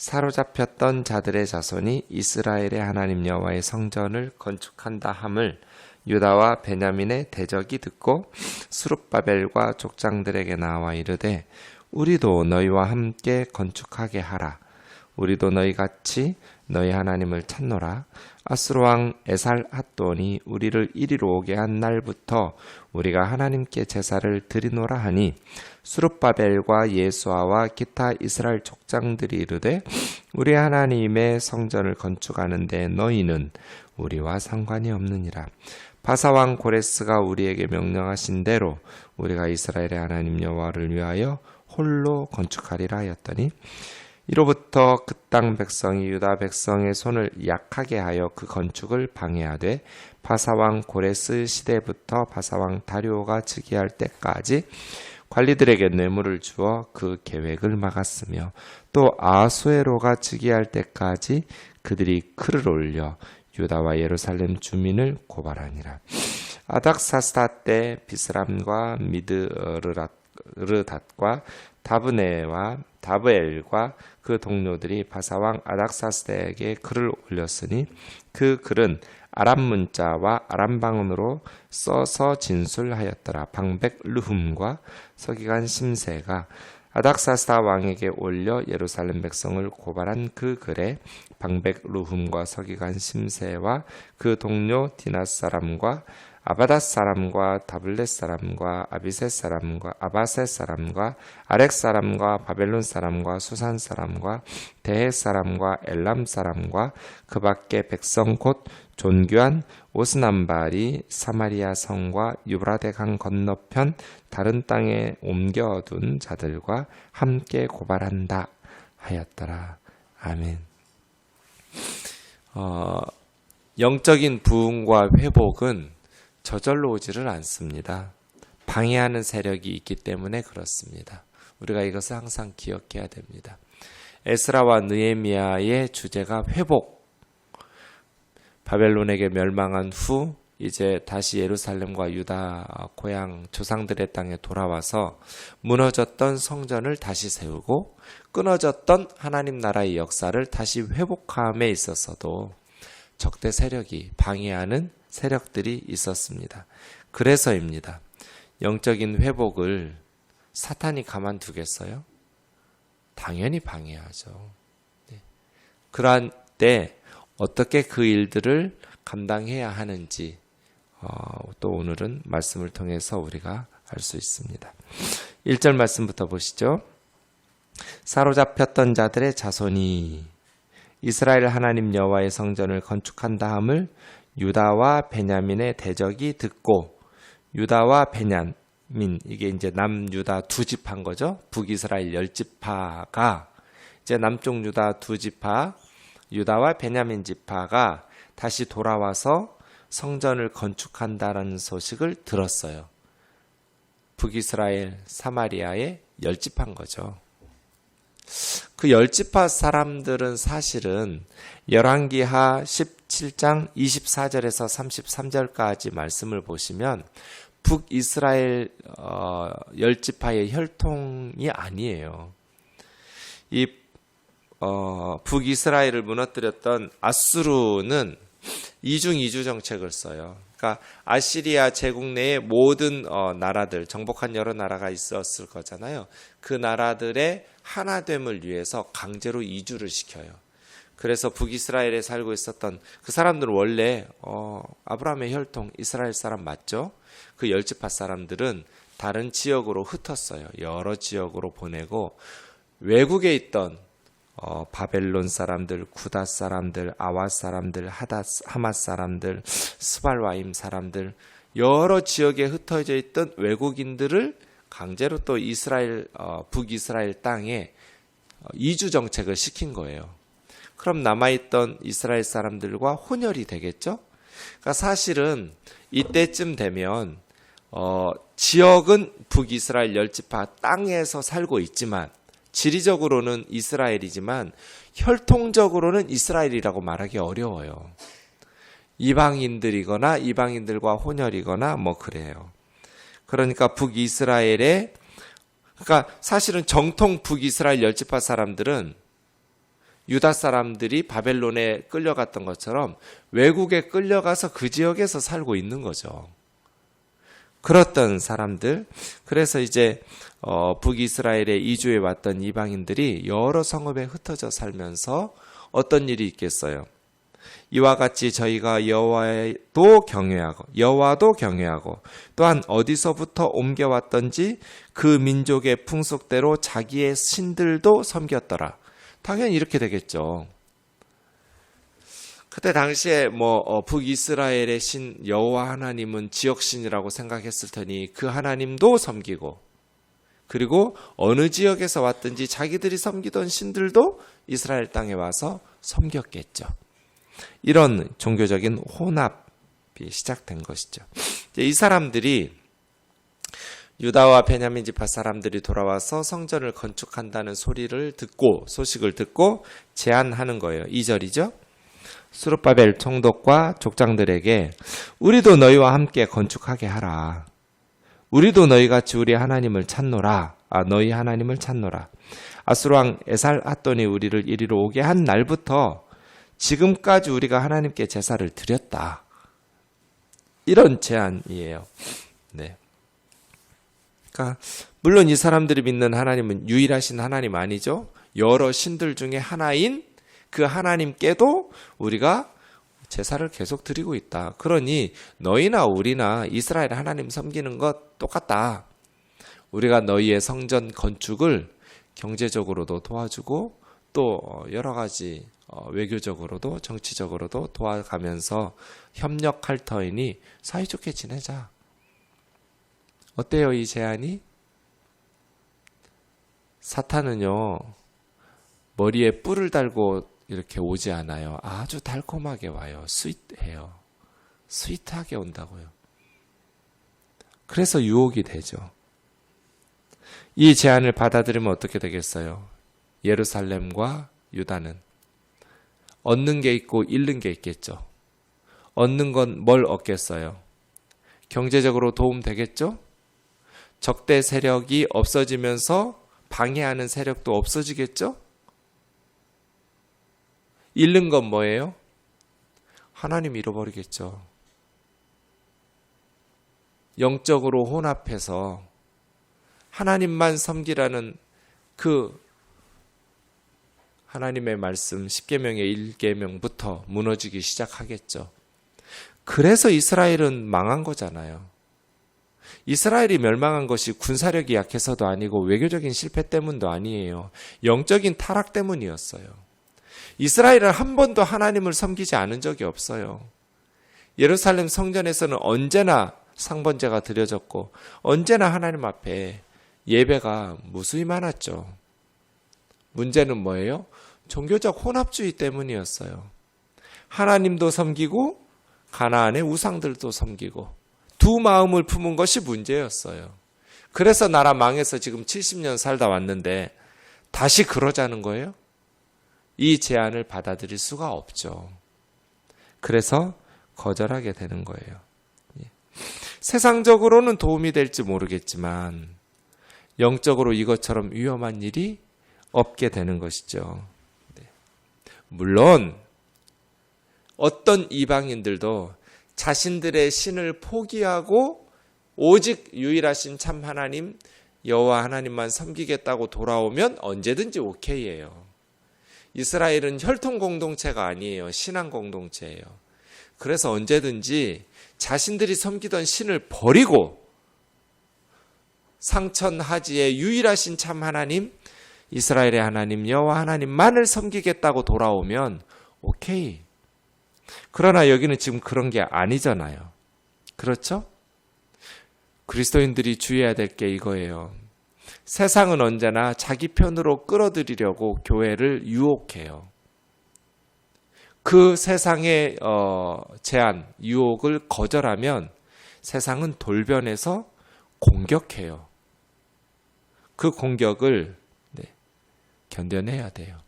사로잡혔던 자들의 자손이 이스라엘의 하나님 여호와의 성전을 건축한다 함을 유다와 베냐민의 대적이 듣고 스룹바벨과 족장들에게 나와 이르되 우리도 너희와 함께 건축하게 하라. 우리도 너희같이 너희 하나님을 찾노라. 아수르 왕 에살핫돈이 우리를 이리로 오게 한 날부터 우리가 하나님께 제사를 드리노라 하니 스룹바벨과 예수아와 기타 이스라엘 족장들이 이르되 우리 하나님의 성전을 건축하는데 너희는 우리와 상관이 없느니라. 바사왕 고레스가 우리에게 명령하신 대로 우리가 이스라엘의 하나님 여호와를 위하여 홀로 건축하리라 하였더니 이로부터 그 땅 백성이 유다 백성의 손을 약하게 하여 그 건축을 방해하되 바사왕 고레스 시대부터 바사왕 다리오가 즉위할 때까지 관리들에게 뇌물을 주어 그 계획을 막았으며 또 아수에로가 즉위할 때까지 그들이 글을 올려 유다와 예루살렘 주민을 고발하니라. 아닥사스다 때 비스람과 미드르닷과 다브네와 다브엘과 그 동료들이 바사왕 아닥사스다에게 글을 올렸으니 그 글은 아람 문자와 아람 방언으로 써서 진술하였더라. 방백 르훔과 서기관 심세가 아닥사스다 왕에게 올려 예루살렘 백성을 고발한 그 글에 방백 르훔과 서기관 심세와 그 동료 디낫 사람과 아바닷 사람과 다블렛 사람과 아비셋 사람과 아바셋 사람과 아렉 사람과 바벨론 사람과 수산 사람과 대헷 사람과 엘람 사람과 그 밖에 백성 곧 존귀한 오스남발이 사마리아 성과 유브라데 강 건너편 다른 땅에 옮겨둔 자들과 함께 고발한다 하였더라. 아멘. 영적인 부흥과 회복은 저절로 오지를 않습니다. 방해하는 세력이 있기 때문에 그렇습니다. 우리가 이것을 항상 기억해야 됩니다. 에스라와 느헤미야의 주제가 회복. 바벨론에게 멸망한 후 이제 다시 예루살렘과 유다 고향 조상들의 땅에 돌아와서 무너졌던 성전을 다시 세우고 끊어졌던 하나님 나라의 역사를 다시 회복함에 있어서도 적대 세력이 방해하는 세력들이 있었습니다. 그래서입니다. 영적인 회복을 사탄이 가만두겠어요? 당연히 방해하죠. 그러한 때 어떻게 그 일들을 감당해야 하는지 또 오늘은 말씀을 통해서 우리가 알 수 있습니다. 1절 말씀부터 보시죠. 사로잡혔던 자들의 자손이 이스라엘 하나님 여호와의 성전을 건축한다 함을 유다와 베냐민의 대적이 듣고 유다와 베냐민 이게 이제 남유다 두 지파인 거죠. 북이스라엘 10지파가 이제 남쪽 유다 두 지파 유다와 베냐민 지파가 다시 돌아와서 성전을 건축한다라는 소식을 들었어요. 북이스라엘 사마리아의 10지파인 거죠. 그 10지파 사람들은 사실은 열왕기하 17장 24절에서 33절까지 말씀을 보시면 북이스라엘 10지파의 혈통이 아니에요. 이 북이스라엘을 무너뜨렸던 아수르는 이중이주 정책을 써요. 그러니까 아시리아 제국 내에 모든 나라들, 정복한 여러 나라가 있었을 거잖아요. 그 나라들의 하나됨을 위해서 강제로 이주를 시켜요. 그래서 북이스라엘에 살고 있었던 그 사람들은 원래 아브라함의 혈통 이스라엘 사람 맞죠? 그 10지파 사람들은 다른 지역으로 흩었어요. 여러 지역으로 보내고 외국에 있던 바벨론 사람들, 구닷 사람들, 아와 사람들, 하맛 사람들, 스발와임 사람들 여러 지역에 흩어져 있던 외국인들을 강제로 또 이스라엘 북이스라엘 땅에 이주 정책을 시킨 거예요. 그럼 남아있던 이스라엘 사람들과 혼혈이 되겠죠? 그러니까 사실은 이때쯤 되면 지역은 북이스라엘 10지파 땅에서 살고 있지만 지리적으로는 이스라엘이지만 혈통적으로는 이스라엘이라고 말하기 어려워요. 이방인들이거나 이방인들과 혼혈이거나 뭐 그래요. 그러니까 북이스라엘의 그러니까 사실은 정통 북이스라엘 10지파 사람들은 유다 사람들이 바벨론에 끌려갔던 것처럼 외국에 끌려가서 그 지역에서 살고 있는 거죠. 그렇던 사람들, 그래서 이제 북이스라엘에 이주해 왔던 이방인들이 여러 성읍에 흩어져 살면서 어떤 일이 있겠어요? 이와 같이 저희가 여호와도 경외하고 또한 어디서부터 옮겨왔던지 그 민족의 풍속대로 자기의 신들도 섬겼더라. 당연히 이렇게 되겠죠. 그때 당시에 북이스라엘의 신 여호와 하나님은 지역신이라고 생각했을 테니 그 하나님도 섬기고, 그리고 어느 지역에서 왔든지 자기들이 섬기던 신들도 이스라엘 땅에 와서 섬겼겠죠. 이런 종교적인 혼합이 시작된 것이죠. 이 사람들이, 유다와 베냐민 지파 사람들이 돌아와서 성전을 건축한다는 소식을 듣고 제안하는 거예요. 2절이죠. 스룹바벨 총독과 족장들에게 우리도 너희와 함께 건축하게 하라. 우리도 너희같이 우리 하나님을 찾노라. 너희 하나님을 찾노라. 아수르 왕 에살핫돈이 우리를 이리로 오게 한 날부터 지금까지 우리가 하나님께 제사를 드렸다. 이런 제안이에요. 네. 그러니까 물론 이 사람들이 믿는 하나님은 유일하신 하나님 아니죠. 여러 신들 중에 하나인 그 하나님께도 우리가 제사를 계속 드리고 있다. 그러니 너희나 우리나 이스라엘 하나님 섬기는 것 똑같다. 우리가 너희의 성전 건축을 경제적으로도 도와주고 또 여러 가지 외교적으로도 정치적으로도 도와가면서 협력할 터이니 사이좋게 지내자. 어때요, 이 제안이? 사탄은요, 머리에 뿔을 달고 이렇게 오지 않아요. 아주 달콤하게 와요. 스윗해요. 스윗하게 온다고요. 그래서 유혹이 되죠. 이 제안을 받아들이면 어떻게 되겠어요? 예루살렘과 유다는 얻는 게 있고 잃는 게 있겠죠. 얻는 건 뭘 얻겠어요? 경제적으로 도움 되겠죠? 적대 세력이 없어지면서 방해하는 세력도 없어지겠죠? 잃는 건 뭐예요? 하나님 잃어버리겠죠. 영적으로 혼합해서 하나님만 섬기라는 그 하나님의 말씀 10계명의 1계명부터 무너지기 시작하겠죠. 그래서 이스라엘은 망한 거잖아요. 이스라엘이 멸망한 것이 군사력이 약해서도 아니고 외교적인 실패 때문도 아니에요. 영적인 타락 때문이었어요. 이스라엘은 한 번도 하나님을 섬기지 않은 적이 없어요. 예루살렘 성전에서는 언제나 상번제가 드려졌고 언제나 하나님 앞에 예배가 무수히 많았죠. 문제는 뭐예요? 종교적 혼합주의 때문이었어요. 하나님도 섬기고 가나안의 우상들도 섬기고 두 마음을 품은 것이 문제였어요. 그래서 나라 망해서 지금 70년 살다 왔는데 다시 그러자는 거예요? 이 제안을 받아들일 수가 없죠. 그래서 거절하게 되는 거예요. 세상적으로는 도움이 될지 모르겠지만 영적으로 이것처럼 위험한 일이 없게 되는 것이죠. 물론 어떤 이방인들도 자신들의 신을 포기하고 오직 유일하신 참 하나님 여호와 하나님만 섬기겠다고 돌아오면 언제든지 오케이예요. 이스라엘은 혈통 공동체가 아니에요. 신앙 공동체예요. 그래서 언제든지 자신들이 섬기던 신을 버리고 상천하지의 유일하신 참 하나님 이스라엘의 하나님 여호와 하나님만을 섬기겠다고 돌아오면 오케이. 그러나 여기는 지금 그런 게 아니잖아요. 그렇죠? 그리스도인들이 주의해야 될 게 이거예요. 세상은 언제나 자기 편으로 끌어들이려고 교회를 유혹해요. 그 세상의 제안, 유혹을 거절하면 세상은 돌변해서 공격해요. 그 공격을 견뎌내야 돼요.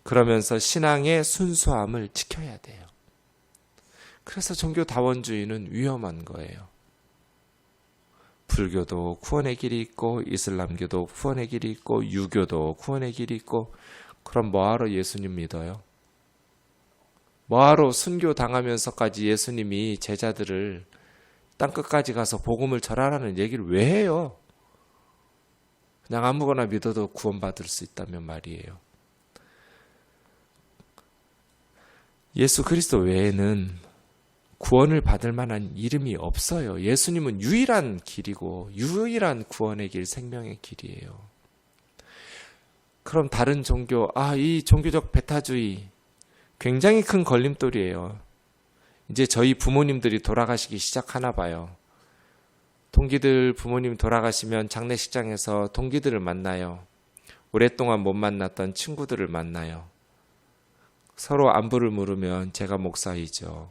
그러면서 신앙의 순수함을 지켜야 돼요. 그래서 종교다원주의는 위험한 거예요. 불교도 구원의 길이 있고 이슬람교도 구원의 길이 있고 유교도 구원의 길이 있고 그럼 뭐하러 예수님 믿어요? 뭐하러 순교 당하면서까지 예수님이 제자들을 땅끝까지 가서 복음을 전하라는 얘기를 왜 해요? 그냥 아무거나 믿어도 구원받을 수 있다면 말이에요. 예수 그리스도 외에는 구원을 받을 만한 이름이 없어요. 예수님은 유일한 길이고 유일한 구원의 길, 생명의 길이에요. 그럼 다른 종교, 이 종교적 배타주의 굉장히 큰 걸림돌이에요. 이제 저희 부모님들이 돌아가시기 시작하나 봐요. 동기들 부모님 돌아가시면 장례식장에서 동기들을 만나요. 오랫동안 못 만났던 친구들을 만나요. 서로 안부를 물으면 제가 목사이죠.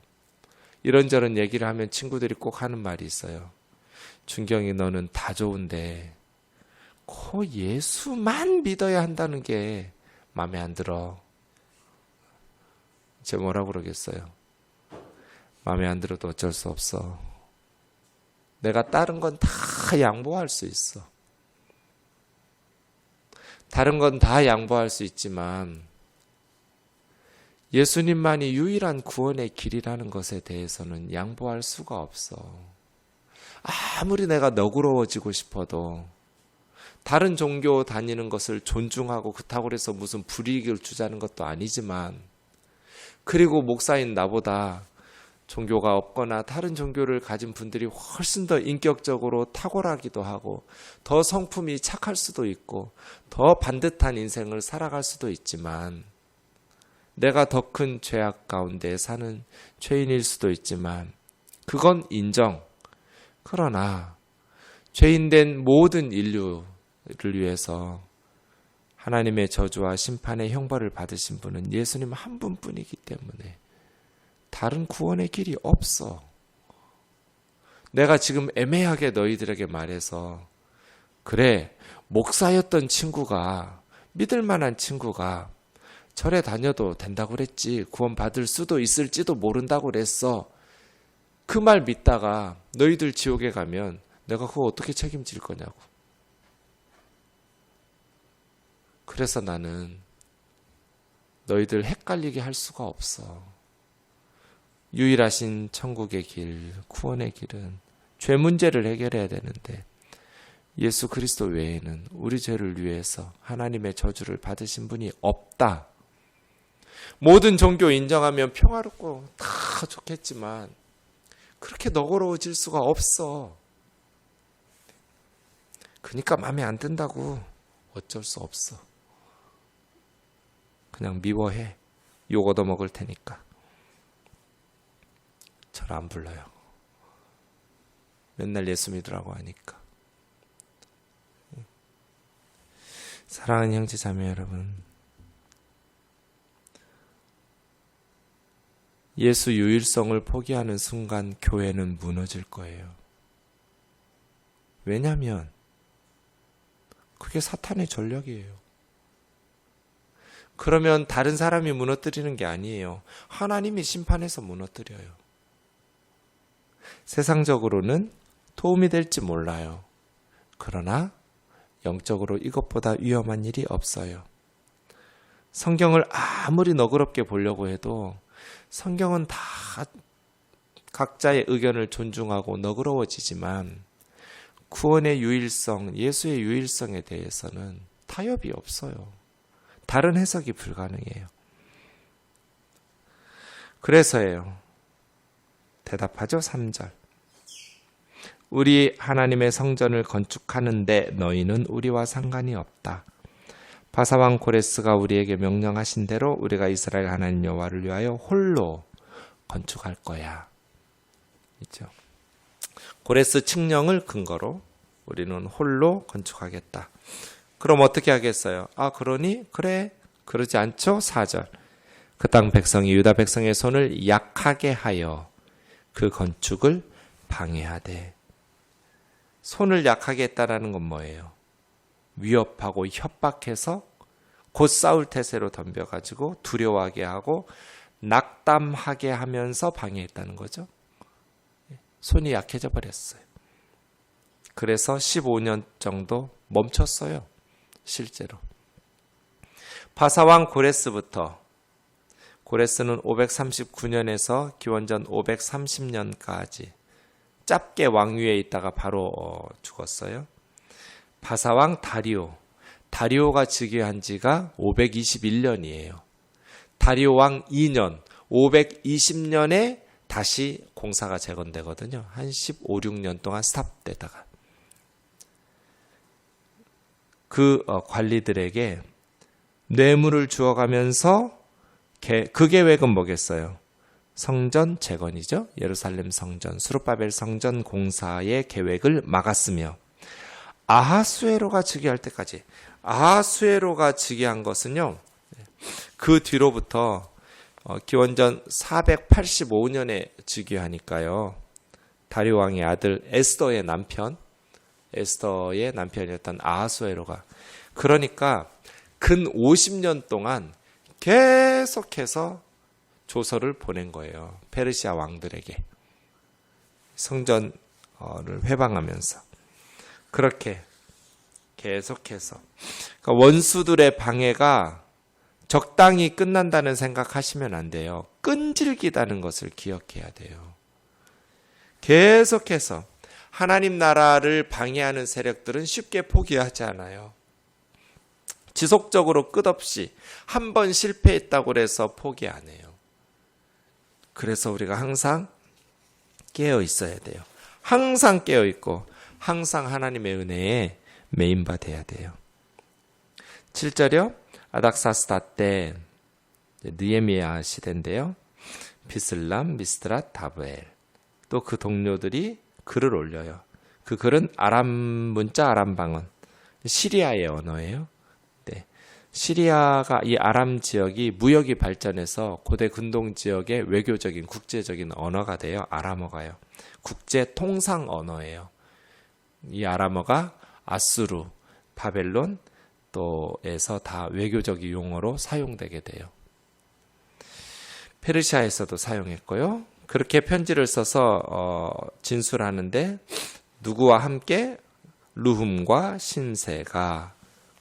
이런저런 얘기를 하면 친구들이 꼭 하는 말이 있어요. 준경이 너는 다 좋은데 예수만 믿어야 한다는 게 마음에 안 들어. 제가 뭐라고 그러겠어요? 마음에 안 들어도 어쩔 수 없어. 내가 다른 건 다 양보할 수 있어. 다른 건 다 양보할 수 있지만 예수님만이 유일한 구원의 길이라는 것에 대해서는 양보할 수가 없어. 아무리 내가 너그러워지고 싶어도 다른 종교 다니는 것을 존중하고 그렇다고 해서 무슨 불이익을 주자는 것도 아니지만, 그리고 목사인 나보다 종교가 없거나 다른 종교를 가진 분들이 훨씬 더 인격적으로 탁월하기도 하고 더 성품이 착할 수도 있고 더 반듯한 인생을 살아갈 수도 있지만, 내가 더 큰 죄악 가운데 사는 죄인일 수도 있지만 그건 인정. 그러나 죄인된 모든 인류를 위해서 하나님의 저주와 심판의 형벌을 받으신 분은 예수님 한 분뿐이기 때문에 다른 구원의 길이 없어. 내가 지금 애매하게 너희들에게 말해서, 그래, 목사였던 친구가, 믿을 만한 친구가 절에 다녀도 된다고 그랬지, 구원 받을 수도 있을지도 모른다고 그랬어. 그 말 믿다가 너희들 지옥에 가면 내가 그거 어떻게 책임질 거냐고. 그래서 나는 너희들 헷갈리게 할 수가 없어. 유일하신 천국의 길, 구원의 길은 죄 문제를 해결해야 되는데 예수 그리스도 외에는 우리 죄를 위해서 하나님의 저주를 받으신 분이 없다. 모든 종교 인정하면 평화롭고 다 좋겠지만 그렇게 너그러워질 수가 없어. 그러니까 마음에 안 든다고. 어쩔 수 없어. 그냥 미워해. 욕 얻어먹을 테니까. 절 안 불러요. 맨날 예수 믿으라고 하니까. 사랑하는 형제 자매 여러분, 예수 유일성을 포기하는 순간 교회는 무너질 거예요. 왜냐하면 그게 사탄의 전략이에요. 그러면 다른 사람이 무너뜨리는 게 아니에요. 하나님이 심판해서 무너뜨려요. 세상적으로는 도움이 될지 몰라요. 그러나 영적으로 이것보다 위험한 일이 없어요. 성경을 아무리 너그럽게 보려고 해도 성경은 다 각자의 의견을 존중하고 너그러워지지만 구원의 유일성, 예수의 유일성에 대해서는 타협이 없어요. 다른 해석이 불가능해요. 그래서예요. 대답하죠. 3절. 우리 하나님의 성전을 건축하는데 너희는 우리와 상관이 없다. 바사왕 고레스가 우리에게 명령하신 대로 우리가 이스라엘 하나님 여호와를 위하여 홀로 건축할 거야. 있죠. 고레스 칙령을 근거로 우리는 홀로 건축하겠다. 그럼 어떻게 하겠어요? 그러니? 그래. 그러지 않죠? 4절. 그 땅 백성이 유다 백성의 손을 약하게 하여 그 건축을 방해하되. 손을 약하게 했다라는 건 뭐예요? 위협하고 협박해서 곧 싸울 태세로 덤벼가지고 두려워하게 하고 낙담하게 하면서 방해했다는 거죠. 손이 약해져 버렸어요. 그래서 15년 정도 멈췄어요. 실제로. 바사왕 고레스부터, 고레스는 539년에서 기원전 530년까지 짧게 왕위에 있다가 바로 죽었어요. 바사왕 다리오가 즉위한 지가 521년이에요. 다리오 왕 2년 520년에 다시 공사가 재건되거든요. 한 15, 16년 동안 스탑되다가 그 관리들에게 뇌물을 주어가면서 그 계획은 뭐겠어요? 성전 재건이죠. 예루살렘 성전, 수룹바벨 성전 공사의 계획을 막았으며 아하수에로가 즉위할 때까지, 아하수에로가 즉위한 것은요, 그 뒤로부터 기원전 485년에 즉위하니까요. 다리오 왕의 아들 에스더의 남편이었던 아하수에로가, 그러니까 근 50년 동안 계속해서 조서를 보낸 거예요. 페르시아 왕들에게 성전을 회방하면서 그렇게 계속해서, 그러니까 원수들의 방해가 적당히 끝난다는 생각하시면 안 돼요. 끈질기다는 것을 기억해야 돼요. 계속해서 하나님 나라를 방해하는 세력들은 쉽게 포기하지 않아요. 지속적으로 끝없이 한 번 실패했다고 해서 포기 안 해요. 그래서 우리가 항상 깨어 있어야 돼요. 항상 깨어 있고 항상 하나님의 은혜에 메인바 돼야 돼요. 7절이요. 아닥사스다 때 느헤미야 시대인데요. 비슬람, 미스드랏, 다브엘 또 그 동료들이 글을 올려요. 그 글은 아람 문자, 아람 방언, 시리아의 언어예요. 네. 시리아가 이 아람 지역이 무역이 발전해서 고대 근동 지역의 외교적인 국제적인 언어가 돼요. 아람어가요. 국제 통상 언어예요. 이 아람어가 아수르, 바벨론 또에서 다 외교적인 용어로 사용되게 돼요. 페르시아에서도 사용했고요. 그렇게 편지를 써서 진술하는데 누구와 함께? 루훔과 신세가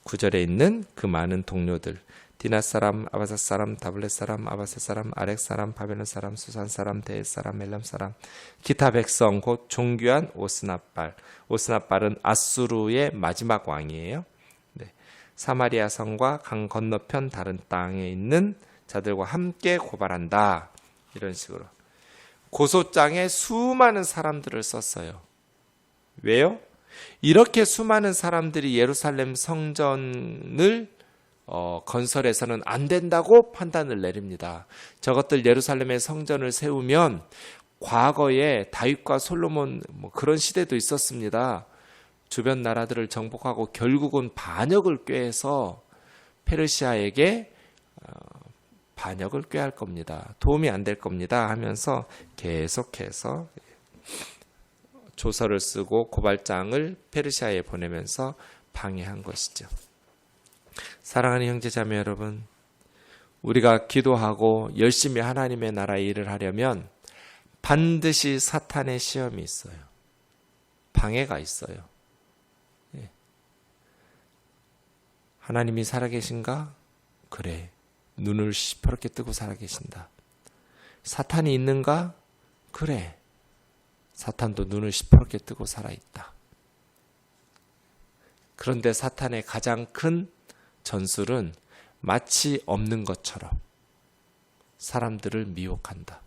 9절에 있는 그 많은 동료들, 디나 사람, 아바사 사람, 다블렛 사람, 아바세 사람, 아렉 사람, 바벨론 사람, 수산 사람, 데엘 사람, 엘람 사람, 기타 백성 곧 존귀한 오스나빨. 오스나빨은 아수르의 마지막 왕이에요. 네. 사마리아 성과 강 건너편 다른 땅에 있는 자들과 함께 고발한다. 이런 식으로 고소장에 수많은 사람들을 썼어요. 왜요? 이렇게 수많은 사람들이 예루살렘 성전을 건설해서는 안 된다고 판단을 내립니다. 저것들 예루살렘의 성전을 세우면 과거에 다윗과 솔로몬 그런 시대도 있었습니다. 주변 나라들을 정복하고 결국은 반역을 꾀해서 페르시아에게 반역을 꾀할 겁니다. 도움이 안 될 겁니다 하면서 계속해서 조서를 쓰고 고발장을 페르시아에 보내면서 방해한 것이죠. 사랑하는 형제자매 여러분, 우리가 기도하고 열심히 하나님의 나라의 일을 하려면 반드시 사탄의 시험이 있어요. 방해가 있어요. 하나님이 살아계신가? 그래. 눈을 시퍼렇게 뜨고 살아계신다. 사탄이 있는가? 그래. 사탄도 눈을 시퍼렇게 뜨고 살아있다. 그런데 사탄의 가장 큰 전술은 마치 없는 것처럼 사람들을 미혹한다.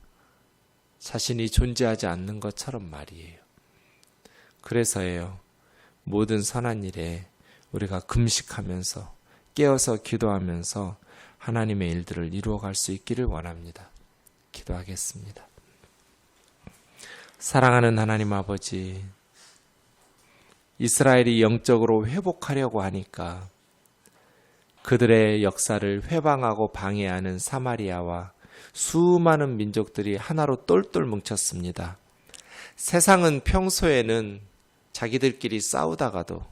자신이 존재하지 않는 것처럼 말이에요. 그래서예요. 모든 선한 일에 우리가 금식하면서 깨어서 기도하면서 하나님의 일들을 이루어갈 수 있기를 원합니다. 기도하겠습니다. 사랑하는 하나님 아버지, 이스라엘이 영적으로 회복하려고 하니까 그들의 역사를 회방하고 방해하는 사마리아와 수많은 민족들이 하나로 똘똘 뭉쳤습니다. 세상은 평소에는 자기들끼리 싸우다가도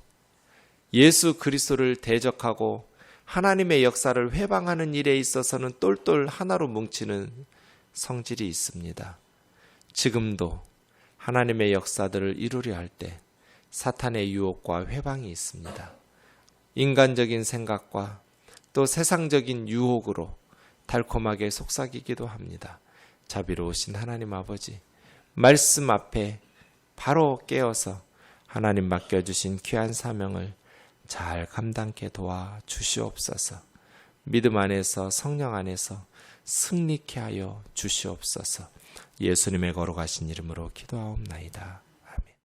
예수 그리스도를 대적하고 하나님의 역사를 회방하는 일에 있어서는 똘똘 하나로 뭉치는 성질이 있습니다. 지금도 하나님의 역사들을 이루려 할 때 사탄의 유혹과 회방이 있습니다. 인간적인 생각과 또 세상적인 유혹으로 달콤하게 속삭이기도 합니다. 자비로우신 하나님 아버지, 말씀 앞에 바로 깨어서 하나님 맡겨주신 귀한 사명을 잘 감당케 도와 주시옵소서. 믿음 안에서 성령 안에서 승리케 하여 주시옵소서. 예수님의 거룩하신 이름으로 기도하옵나이다.